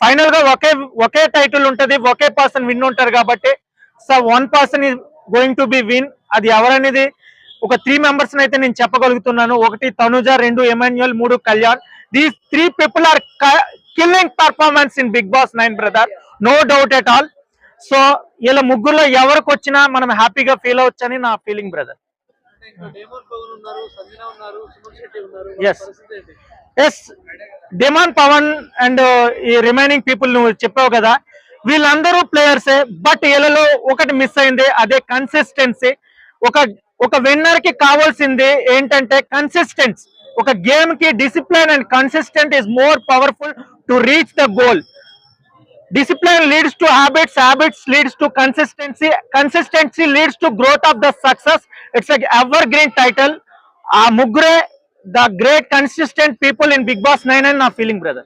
Final గా ఒకే title ఉంటది, ఒకే person win ఉంటారు కాబట్టి so 1 person is going to be win. అది ఎవరనేది ఒక 3 మెంబర్స్ అయితే నేను చెప్పగలుగుతున్నాను. 1 Tanuja, 2 Emmanuel, 3 Kalyan. These 3 people are killing performance in Bigg Boss 9 brother, no doubt at all. So ఇలా ముగ్గురులో ఎవరికి వచ్చినా మనం హ్యాపీగా ఫీల్ అవ్వచ్చు అని నా feeling brother. Yes, Demon, Pavan and ఈ రిమైనింగ్ పీపుల్ నువ్వు చెప్పావు కదా, వీళ్ళందరూ ప్లేయర్సే. బట్ వీళ్ళలో ఒకటి మిస్ అయింది, అదే కన్సిస్టెన్సీ. ఒక విన్నర్ కి కావాల్సింది ఏంటంటే కన్సిస్టెన్స్. ఒక గేమ్ కి discipline and consistent is more powerful to reach the goal. Discipline leads to habits, habits leads to consistency, consistency leads to growth of the success. It's an evergreen title. Mugre, the great consistent people in Big Boss 9 and na feeling brother.